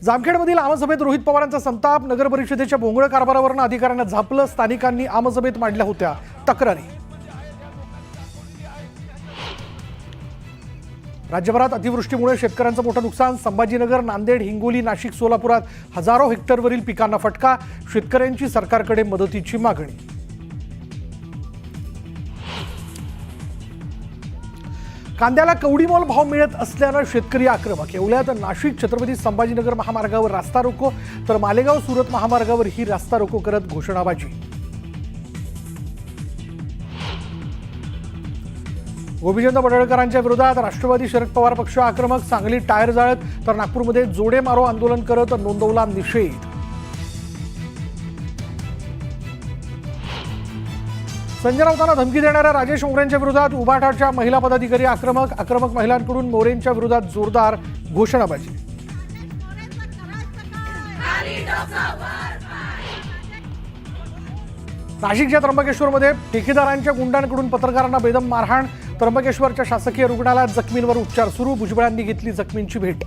जामखेडमधील आमसभेत रोहित पवारांचा संताप, नगर परिषदेच्या भोंगळ कारभारावरून अधिकाऱ्यांना झापलं, स्थानिकांनी आमसभेत मांडल्या होत्या तक्रारी। राज्यभरात अतिवृष्टीमुळे शेतकऱ्यांचं मोठं नुकसान, संभाजीनगर, नांदेड, हिंगोली, नाशिक, सोलापुरात हजारो हेक्टरवरील पिकांना फटका, शेतकऱ्यांची सरकारकडे मदतीची मागणी। कांद्याला कवडीमोल भाव मिळत असल्यानं शेतकरी आक्रमक। येवल्यात नाशिक छत्रपती संभाजीनगर महामार्गावर रास्ता रोको, तर मालेगाव सुरत महामार्गावर ही रास्ता रोको करत घोषणाबाजी। गोपीचंद पडळकरांच्या विरोधात राष्ट्रवादी शरद पवार पक्ष आक्रमक, सांगलीत टायर जाळत तर नागपूरमध्ये जोडे मारो आंदोलन करत नोंदवला निषेध। संजय राऊतांना धमकी देणाऱ्या राजेश मोरेंच्या विरोधात उभाटाच्या महिला पदाधिकारी आक्रमक महिलांकडून मोरेंच्या विरोधात जोरदार घोषणाबाजी। नाशिकच्या त्र्यंबकेश्वरमध्ये ठेकेदारांच्या गुंडांकडून पत्रकारांना बेदम मारहाण, त्र्यंबकेश्वरच्या शासकीय रुग्णालयात जखमींवर उपचार सुरू, भुजबळांनी घेतली जखमींची भेट।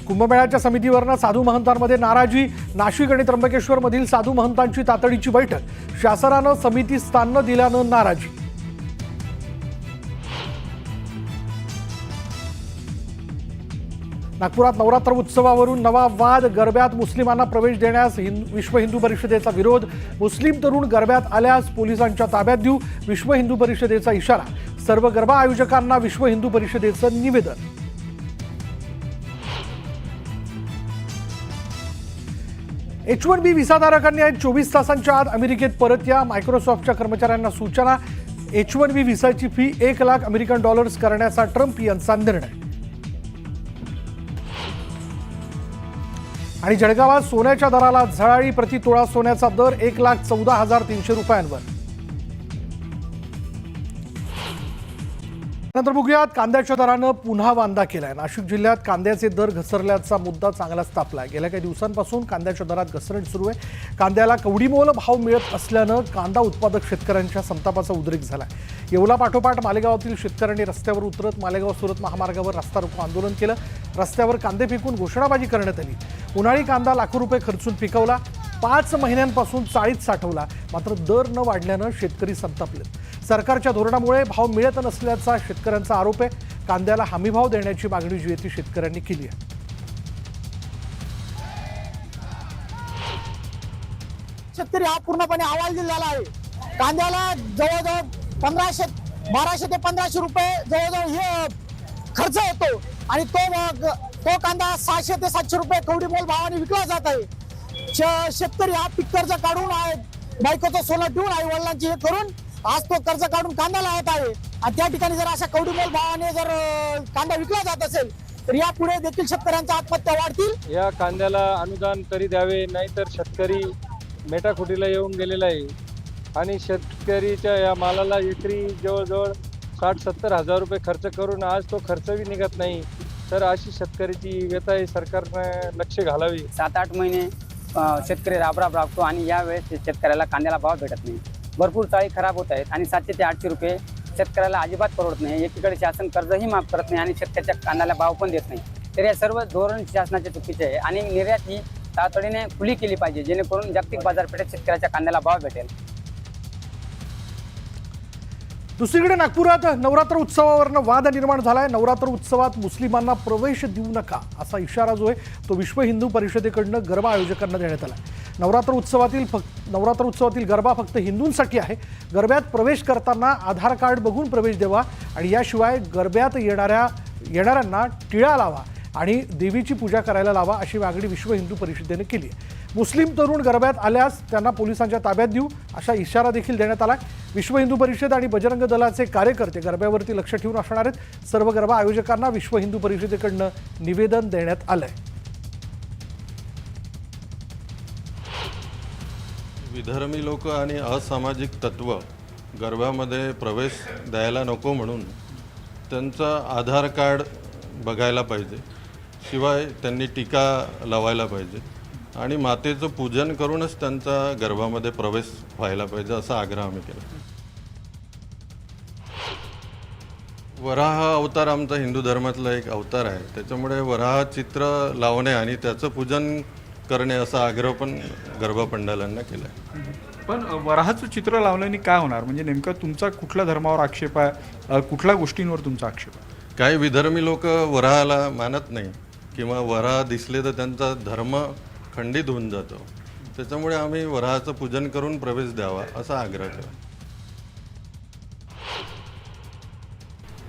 कुंभमेळ्याच्या समितीवरनं साधू महंतांमध्ये नाराजी, नाशिक आणि त्र्यंबकेश्वर मधील साधू महंतांची तातडीची बैठक, शासनानं समिती स्थान न दिल्यानं नाराजी। नागपुरात नवरात्र उत्सवावरून नवा वाद, गरब्यात मुस्लिमांना प्रवेश देण्यास विश्व हिंदू परिषदेचा विरोध, मुस्लिम तरुण गरब्यात आल्यास पोलिसांच्या ताब्यात देऊ, विश्व हिंदू परिषदेचा इशारा, सर्व गरबा आयोजकांना विश्व हिंदू परिषदेचं निवेदन। H1B व्हिसाधारकांनी आज 24 तासांच्या आत अमेरिकेत परत या, मायक्रोसॉफ्टच्या कर्मचाऱ्यांना सूचना, H1B व्हिसाची फी $1,00,000 करण्याचा ट्रम्प यांचा निर्णय। आणि जळगावात सोन्याच्या दराला झळाळी, प्रति तोळा सोन्याचा दर 1,14,300 रुपयांवर। नंतर बघूयात कांद्याच्या दरानं पुन्हा वांदा केलाय। नाशिक जिल्ह्यात कांद्याचे दर घसरल्याचा मुद्दा चांगलाच तापलाय। गेल्या काही दिवसांपासून कांद्याच्या दरात घसरण सुरू आहे। कांद्याला कवडीमोल भाव मिळत असल्यानं कांदा उत्पादक शेतकऱ्यांच्या संतापाचा उद्रेक झालाय। येवला पाठोपाठ मालेगावातील शेतकऱ्यांनी रस्त्यावर उतरत मालेगाव सुरत महामार्गावर रास्ता रोको आंदोलन केलं। रस्त्यावर कांदे फेकून घोषणाबाजी करण्यात आली। उन्हाळी कांदा लाखो रुपये खर्चून पिकवला, 5 महिन्यांपासून चाळीत साठवला, मात्र दर न वाढल्यानं शेतकरी संतापले। सरकारच्या धोरणामुळे भाव मिळत नसल्याचा शेतकऱ्यांचा आरोप आहे। कांद्याला हमीभाव देण्याची मागणी जी आहे ती शेतकऱ्यांनी केली आहे। शेतकरी हा पूर्णपणे आवालदिलेला आहे। कांद्याला जवळजवळ 1200 ते 1500 रुपये जवळजवळ हे खर्च होतो आणि तो कांदा 600 ते 700 रुपये कवडीमोल भावाने विकला जात आहे। शेतकरी हा पीक कर्ज काढून बायकोचं सोनं ठेवून आई वडिलांची हे करून आज तो कर्ज काढून कांदा लावत आहे आणि त्या ठिकाणी जर अशा कवडीमोल भावाने जर कांदा विकला जात असेल तर यापुढे देखील शेतकऱ्यांच्या आत्महत्या वाढतील। या कांद्याला अनुदान तरी द्यावे, नाहीतर शेतकरी मेटाकुटीला येऊन गेलेला आहे आणि शेतकरीच्या या मालाला एकरी जवळजवळ 60-70 हजार रुपये खर्च करून आज तो खर्चही निघत नाही। तर अशी शेतकऱ्याची व्यथा आहे, सरकारने लक्ष घालावी। 7-8 महिने शेतकरी राबराब राबतो आणि यावेळेस शेतकऱ्याला कांद्याला भाव भेटत नाही। भरपूर चाळी खराब होत आहेत आणि 700 ते 800 रुपये शेतकऱ्याला अजिबात परवडत नाही। एकीकडे शासन कर्जही माफ करत नाही आणि शेतकऱ्याच्या कांद्याला भाव पण देत नाही। तर या सर्व धोरण शासनाचे चुकीचे आहे आणि निर्यात ही तातडीने खुली केली पाहिजे, जेणेकरून जागतिक बाजारपेठेत शेतकऱ्याच्या कांद्याला भाव भेटेल। दुसरीकडे नागपुरात नवरात्र उत्सवावरनं वाद निर्माण झालाय। नवरात्र उत्सवात मुस्लिमांना प्रवेश देऊ नका असा इशारा जो आहे तो विश्व हिंदू परिषदेकडनं गरबा आयोजकांना देण्यात आला। नवरात्र उत्सवातील गरबा फक्त हिंदूंसाठी आहे। गरब्यात प्रवेश करताना आधार कार्ड बघून प्रवेश द्यावा आणि याशिवाय गरब्यात येणाऱ्यांना टिळा लावा आणि देवीची पूजा करायला लावा अशी मागणी विश्व हिंदू परिषदेने केली आहे। मुस्लिम तरुण गरब्यात आल्यास त्यांना पोलिसांच्या ताब्यात देऊ असा इशारा देखील देण्यात आला। विश्व हिंदू परिषद आणि बजरंग दलाचे कार्यकर्ते गरब्यावरती लक्ष ठेवून असणार आहेत। सर्व गरबा आयोजकांना विश्व हिंदू परिषदेकडनं निवेदन देण्यात आलंय। विधर्मी लोक आणि असामाजिक तत्व गरब्यामध्ये प्रवेश द्यायला नको म्हणून त्यांचा आधार कार्ड बघायला पाहिजे, शिवाय त्यांनी टीका लावायला पाहिजे आणि मातेचं पूजन करूनच त्यांचा गरबामध्ये प्रवेश व्हायला पाहिजे असा आग्रह आम्ही केला। वराह अवतार आमचा हिंदू धर्मातला एक अवतार आहे, त्याच्यामुळे वराह चित्र लावणे आणि त्याचं पूजन करणे असा आग्रह पण गरबा पंडालांना केला आहे. पण वराहाचं चित्र लावल्याने काय होणार, म्हणजे नेमका तुमचा कुठल्या धर्मावर आक्षेप आहे, कुठल्या गोष्टींवर तुमचा आक्षेप आहे? काही विधर्मी लोक वराहाला मानत नाही किंवा वराह दिसले तर त्यांचा धर्म खंडित होऊन जातो, त्याच्यामुळे आम्ही वराहाचं पूजन करून प्रवेश द्यावा असा आग्रह केला.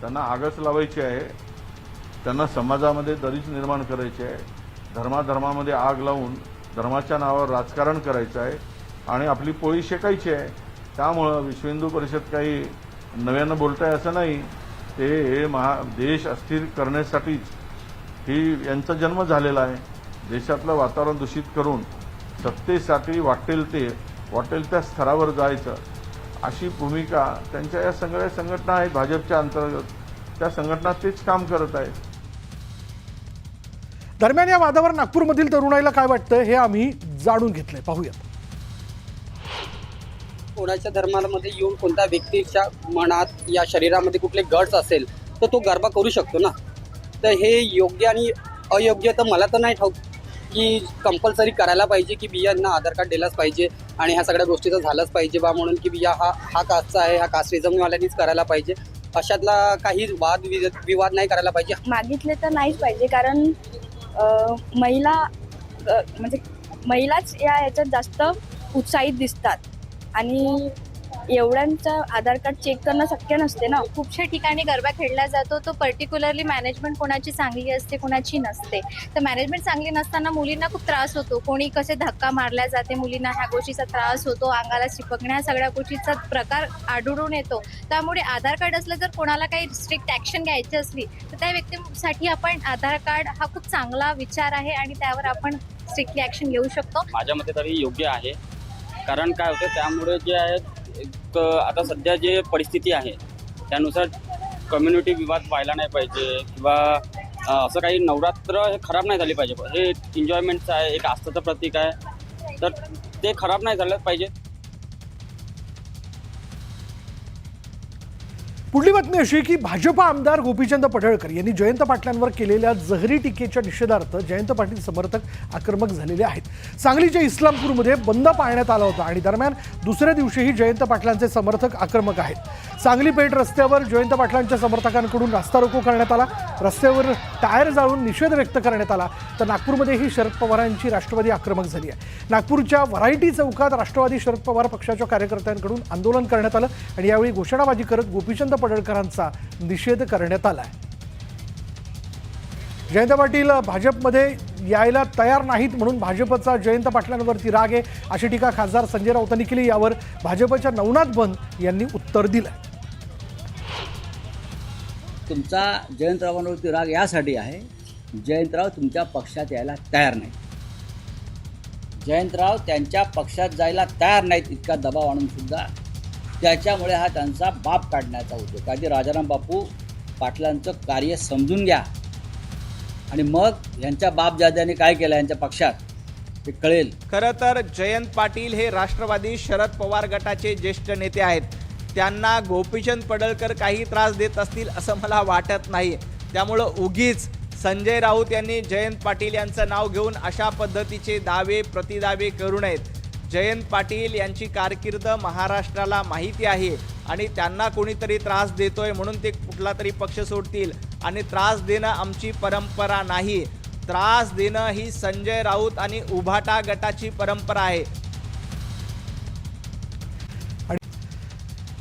त्यांना आगच लावायची आहे, त्यांना समाजामध्ये दरीच निर्माण करायची आहे, धर्माधर्मामध्ये आग लावून धर्माच्या नावावर राजकारण करायचं आहे आणि आपली पोळी शेकायची आहे. त्यामुळं विश्व हिंदू परिषद काही नव्यानं बोलत आहे असं नाही, ते देश अस्थिर करण्यासाठीच यांचा जन्म झालेला आहे. देशातलं वातावरण दूषित करून सत्तेसाठी वाटेल त्या स्तरावर जायचं अशी भूमिका त्यांच्या या सगळ्या संघटना आहेत भाजपच्या अंतर्गत, त्या संघटना तेच काम करत आहेत. दरम्यान या वादावर नागपूरमधील तरुणाईला काय वाटतं हे आम्ही जाणून घेतलंय, पाहूयात. कोणाच्या धर्मामध्ये येऊन कोणत्या व्यक्तीच्या मनात या शरीरामध्ये कुठले गट्स असेल तर तो गरबा करू शकतो ना. तर हे योग्य आणि अयोग्य तर मला तर नाही ठाऊक की कंपल्सरी करायला पाहिजे की बियांना आधार कार्ड दिलाच पाहिजे आणि ह्या सगळ्या गोष्टीचं झालंच पाहिजे बा म्हणून की बिया हा कास्टचा आहे, हा कास्टिझमवाल्यांनीच करायला पाहिजे, अशातला काही विवाद नाही करायला पाहिजे. मागितले तर नाहीच पाहिजे, कारण म्हणजे महिलाच याच्यात जास्त उत्साहित दिसतात आणि एवढ्यांचं आधार कार्ड चेक करणं शक्य नसते ना. खूपशा ठिकाणी गरबा खेळला जातो, तो पर्टिक्युलरली मॅनेजमेंट कोणाची चांगली असते कोणाची नसते. तर मॅनेजमेंट चांगली नसताना मुलींना खूप त्रास होतो, कोणी कसे धक्का मारल्या जाते, मुलींना ह्या गोष्टीचा त्रास होतो, अंगाला चिपकण्या, ह्या सगळ्या गोष्टीचा प्रकार आढळून येतो. त्यामुळे आधार कार्ड असलं जर कोणाला काही स्ट्रिक्ट ॲक्शन घ्यायची असली तर त्या व्यक्तीसाठी आपण आधार कार्ड हा खूप चांगला विचार आहे आणि त्यावर आपण स्ट्रिक्टली ॲक्शन घेऊ शकतो. माझ्या मते तरी योग्य आहे, कारण काय होतं त्यामुळे जे आहे आता सध्या जे परिस्थिती आहे त्यानुसार कम्युनिटी विवाद व्हायला नाही पाहिजे किंवा असं काही नवरात्र हे खराब नाही झाली पाहिजे. हे एन्जॉयमेंटचं आहे, एक आस्थेचं प्रतीक आहे, तर ते खराब नाही झालं पाहिजे. पुढली बातमी अशी की भाजप आमदार गोपीचंद पडळकर यांनी जयंत पाटलांवर केलेल्या जहरी टीकेच्या निषेधार्थ जयंत पाटील समर्थक आक्रमक झालेले आहेत. सांगलीच्या इस्लामपूरमध्ये बंद पाळण्यात आला होता आणि दरम्यान दुसऱ्या दिवशीही जयंत पाटलांचे समर्थक आक्रमक आहेत. सांगली पेठ रस्त्यावर जयंत पाटलांच्या समर्थकांकडून रास्ता रोको करण्यात आला, रस्त्यावर टायर जाळून निषेध व्यक्त करण्यात आला. तर नागपूरमध्येही शरद पवारांची राष्ट्रवादी आक्रमक झाली आहे. नागपूरच्या व्हरायटी चौकात राष्ट्रवादी शरद पवार पक्षाच्या कार्यकर्त्यांकडून आंदोलन करण्यात आलं आणि यावेळी घोषणाबाजी करत गोपीचंद पडळकरांचा निषेध करण्यात आलाय. जयंत पाटील भाजपमध्ये यायला तयार नाहीत म्हणून भाजपचा जयंत पाटलांवरती राग आहे अशी टीका खासदार संजय राऊतांनी केली. यावर भाजपच्या नवनाथ बन यांनी उत्तर दिलंय. तुमचा जयंतरावांवरती राग यासाठी आहे, जयंतराव तुमच्या पक्षात यायला तयार नाहीत. जयंतराव त्यांच्या पक्षात जायला तयार नाहीत इतका दबाव आणून सुद्धा त्याच्यामुळे हा त्यांचा बाप काढण्याचा उद्योग. आधी राजाराम बापू पाटलांचं कार्य समजून घ्या आणि मग यांच्या बापजाद्याने काय केलं यांच्या पक्षात ते कळेल. खरं तर जयंत पाटील हे राष्ट्रवादी शरद पवार गटाचे ज्येष्ठ नेते आहेत. त्यांना गोपीचंद पडळकर काही त्रास देत असतील असं मला वाटत नाही. त्यामुळं उगीच संजय राऊत यांनी जयंत पाटील यांचं नाव घेऊन अशा पद्धतीचे दावे प्रतिदावे करू नयेत. जयंत पाटील यांची कारकीर्द महाराष्ट्राला माहिती आहे आणि त्यांना कोणीतरी त्रास देतोय म्हणून ते कुठला तरी पक्ष सोडतील आणि त्रास देणं आमची परंपरा नाही. त्रास देणं ही संजय राऊत आणि उभाटा गटाची परंपरा आहे.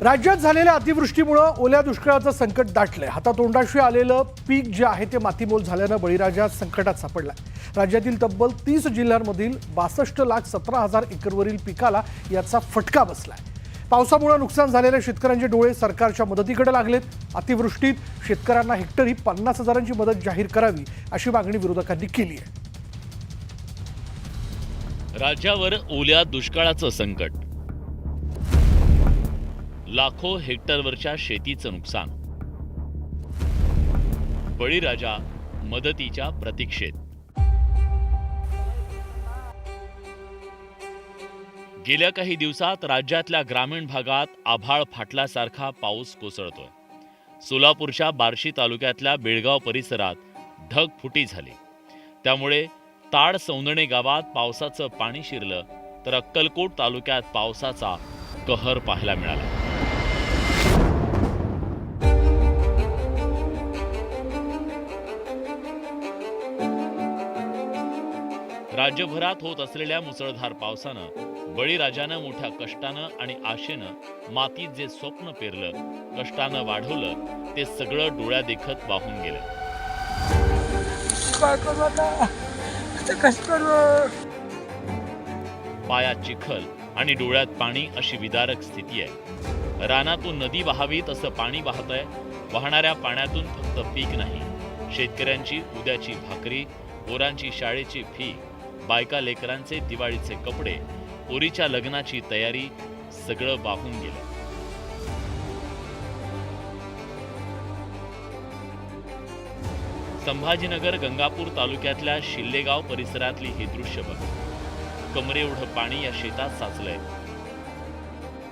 राज्यात झालेल्या अतिवृष्टीमुळे ओल्या दुष्काळाचं संकट दाटलंय. हातातोंडाशी आलेलं पीक जे आहे ते मातीमोल झाल्यानं बळीराजा संकटात सापडलाय. राज्यातील तब्बल 30 जिल्ह्यांमधील 62,17,000 एकरवरील पिकाला याचा फटका बसलाय. पावसामुळे नुकसान झालेल्या शेतकऱ्यांचे डोळे सरकारच्या मदतीकडे लागलेत. अतिवृष्टीत शेतकऱ्यांना हेक्टरी 50,000ची मदत जाहीर करावी अशी मागणी विरोधकांनी केली आहे. राज्यावर ओल्या दुष्काळाचं संकट, लाखो हेक्टरवरच्या शेतीचं नुकसान, बळीराजा मदतीच्या प्रतीक्षेत. गेल्या काही दिवसात राज्यातल्या ग्रामीण भागात आभाळ फाटल्यासारखा पाऊस कोसळतोय. सोलापूरच्या बार्शी तालुक्यातल्या बेळगाव परिसरात ढगफुटी झाली. त्यामुळे ताड सौंदणे गावात पावसाचं पाणी शिरलं तर अक्कलकोट तालुक्यात पावसाचा कहर पाहायला मिळाला. राज्यभरात होत असलेल्या मुसळधार पावसानं बळीराजानं मोठ्या कष्टानं आणि आशेनं मातीत जे स्वप्न पेरलं, कष्टानं वाढवलं, ते सगळं डोळ्या देखत वाहून गेलं. पायात चिखल आणि डोळ्यात पाणी अशी विदारक स्थिती आहे. रानातून नदी वाहावी तसं पाणी वाहतंय. वाहणाऱ्या पाण्यातून फक्त पीक नाही, शेतकऱ्यांची उद्याची भाकरी, पोरांची शाळेची फी, बायका लेकरांचे दिवाळीचे कपडे, पोरीच्या लग्नाची तयारी सगळं वाहून गेलं. संभाजीनगर गंगापूर तालुक्यातल्या शिल्लेगाव परिसरातली हे दृश्य बघ. कमरे एवढं पाणी या शेतात साचलंय.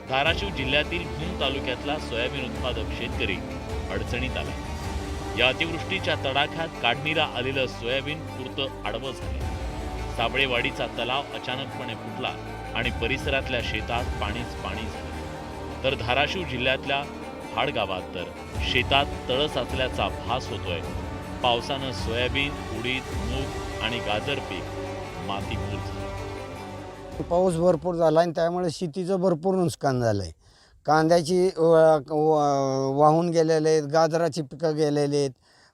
धाराशिव जिल्ह्यातील भूम तालुक्यातला सोयाबीन उत्पादक शेतकरी अडचणीत आलाय. या अतिवृष्टीच्या तडाख्यात काढणीला आलेलं सोयाबीन पुरतं आडवं झालं. साबळेवाडीचा तलाव अचानकपणे फुटला आणि परिसरातल्या शेतात पाणीच पाणी झालं. तर धाराशिव जिल्ह्यातल्या हाड गावात तर शेतात तळ साचल्याचा भास होतोय. पावसानं सोयाबीन, उडीद, मूग आणि गाजर पीक मातीमोल झालं. पाऊस भरपूर झाला आणि त्यामुळे शेतीचं भरपूर नुकसान झालंय. कांद्याची वाहून गेलेले आहेत, गाजराची पिकं गेलेली आहेत,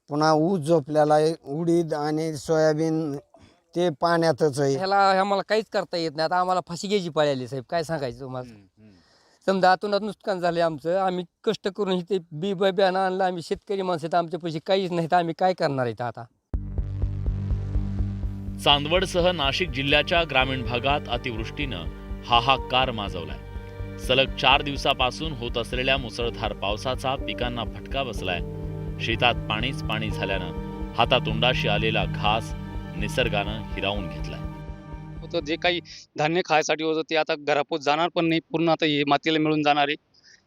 पुन्हा ऊस झोपलेला आहे, उडीद आणि सोयाबीन ते पाण्यातच आहे. ह्याला आम्हाला काहीच करता येत नाही. आता आम्हाला फाशी घ्यायची पाळी आली साहेब, काय सांगायचं तुम्हाला. समजा आतून नुकसान झाले आमचं. आम्ही कष्ट करून इथे बियाणं आणलं. आम्ही शेतकरी माणसं आहेत, आमच्या पैसे काहीच नाही, तर आम्ही काय करणार आहेत आता. चांदवडसह नाशिक जिल्ह्याच्या ग्रामीण भागात अतिवृष्टीनं हाहाकार माजवलाय. सलग 4 दिवसापासून होत असलेल्या मुसळधार पावसाचा पिकांना फटका बसलाय. शेतात पाणीच पाणी झाल्यानं हातातोंडाशी आलेला घास निसर्गानं हिरावून घेतलाय. होतं जे काही धान्य खायसाठी होतं ते आता घरापोत जाणार पण नाही, पूर्ण आता हे मातीला मिळून जाणार आहे.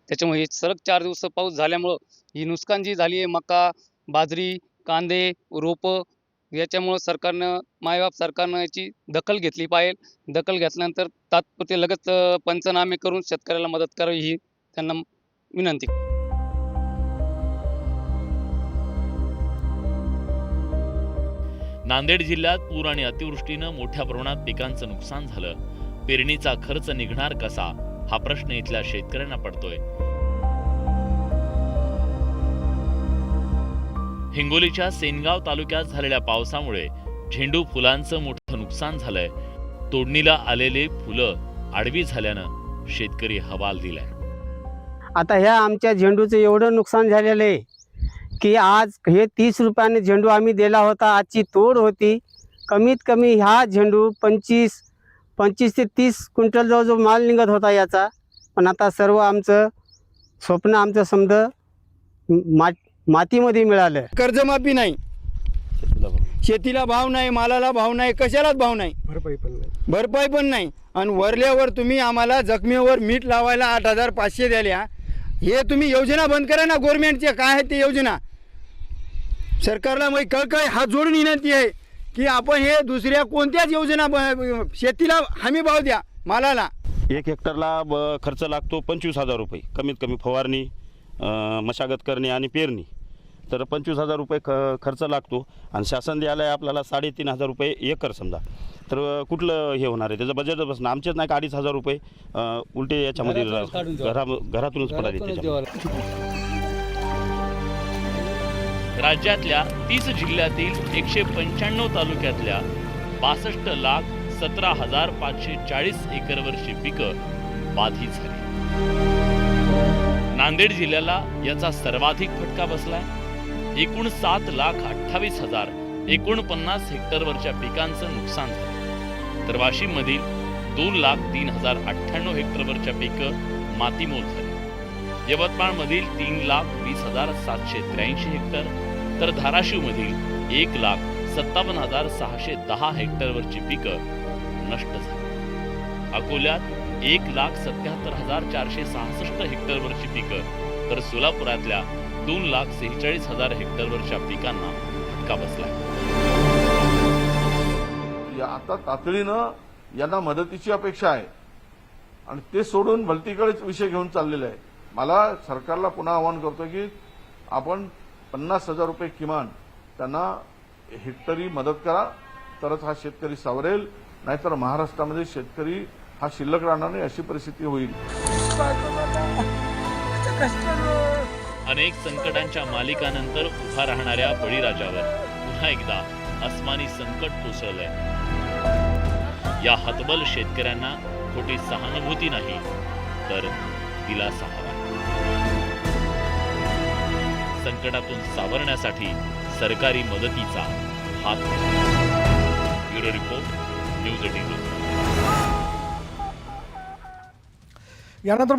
त्याच्यामुळे हे सलग 4 दिवस पाऊस झाल्यामुळं ही नुकसान जी झाली आहे, मका, बाजरी, कांदे, रोपं, याच्यामुळं मायबाप सरकारनं याची दखल घेतली पाहिजे. दखल घेतल्यानंतर तात्पुरते लगेच पंचनामे करून शेतकऱ्याला मदत करावी ही त्यांना विनंती. नांदेड जिल्ह्यात पूर आणि अतिवृष्टीनं मोठ्या प्रमाणात पिकांचं नुकसान झालं. पेरणीचा खर्च निघणार कसा, हा प्रश्न इथल्या शेतकऱ्यांना पडतोय. हिंगोलीच्या सेनगाव तालुक्यात झालेल्या पावसामुळे झेंडू फुलांचं मोठं नुकसान झालंय. तोडणीला आलेले फुलं आडवी झाल्यानं शेतकरी हवाल दिलाय. आता ह्या आमच्या झेंडूचं एवढं नुकसान झालेलं आहे की आज हे 30 रुपयाने झेंडू आम्ही दिला होता. आजची तोड होती. कमीत कमी ह्या झेंडू 25 ते 30 क्विंटल जो माल निघत होता याचा. पण आता सर्व आमचं स्वप्न आमचं समजा मातीमध्ये मिळालं. कर्जमाफी नाही, शेतीला भाव नाही, मालाला भाव नाही, कशालाच भाव नाही, भरपाई पण नाही. आणि वरल्यावर तुम्ही आम्हाला जखमीवर मीठ लावायला 8,500 द्याल्या. हे तुम्ही योजना बंद करा ना गव्हर्नमेंटच्या. काय आहे ते योजना सरकारला मग कळकळ हात जोडून विनंती आहे की आपण हे दुसऱ्या कोणत्याच योजना शेतीला हमी भाव द्या मालाला. 1 हेक्टरला खर्च लागतो 25,000 रुपये कमीत कमी. फवारणी, मशागत करणे आणि पेरणी, तर 25,000 रुपये खर्च लागतो. आणि शासन द्यायला आहे आपल्याला 3,500 रुपये एकर समजा. तर कुठलं हे होणार आहे, त्याचं बजेट बसणं. आमचेच नाही का 2,500 रुपये उलटे याच्यामध्ये घरातूनच पडाले त्याच्यामध्ये. राज्यातल्या 30 जिल्ह्यातील 195 तालुक्यातल्या 62,17,540 एकरवरची पिकं बाधित झाली. नांदेड जिल्ह्याला याचा सर्वाधिक फटका बसलाय. एकूण 7,28,049 हेक्टरवरच्या पिकांचं नुकसान झालं. तर वाशिममधील 2,03,098 हेक्टरवरच्या पिकं मातीमोल झाली. यवतमाळमधील 3,20,783 हेक्टर, तर धाराशिवमधील 1,57,610 हेक्टरवरची पिकं नष्ट झाली. अकोल्यात 1,77,466 हेक्टरवरची पिकं तर सोलापुरातल्या 2,46,000 हेक्टरवरच्या पिकांना फटका बसलाय. आता तातडीनं यांना मदतीची अपेक्षा आहे आणि ते सोडून भलतीकडेच विषय घेऊन चाललेले आहे. मला सरकारला पुन्हा आवाहन करतो की आपण 50,000 रुपये किमान त्यांना हेक्टरी मदत करा, तरच हा शेतकरी सावरेल. नाहीतर महाराष्ट्रामध्ये शेतकरी हा शिल्लक राहणार नाही, अशी परिस्थिती होईल. अनेक संकटांच्या मालिकानंतर उभा राहणाऱ्या बळीराजावर पुन्हा एकदा अस्मानी संकट कोसळलंय. या हतबल शेतकऱ्यांना खोटी सहानुभूती नाही तर दिलासा हवा. संकटातून सावरण्यासाठी सरकारी मदतीचा हात. Bureau report, news 18. यानंतर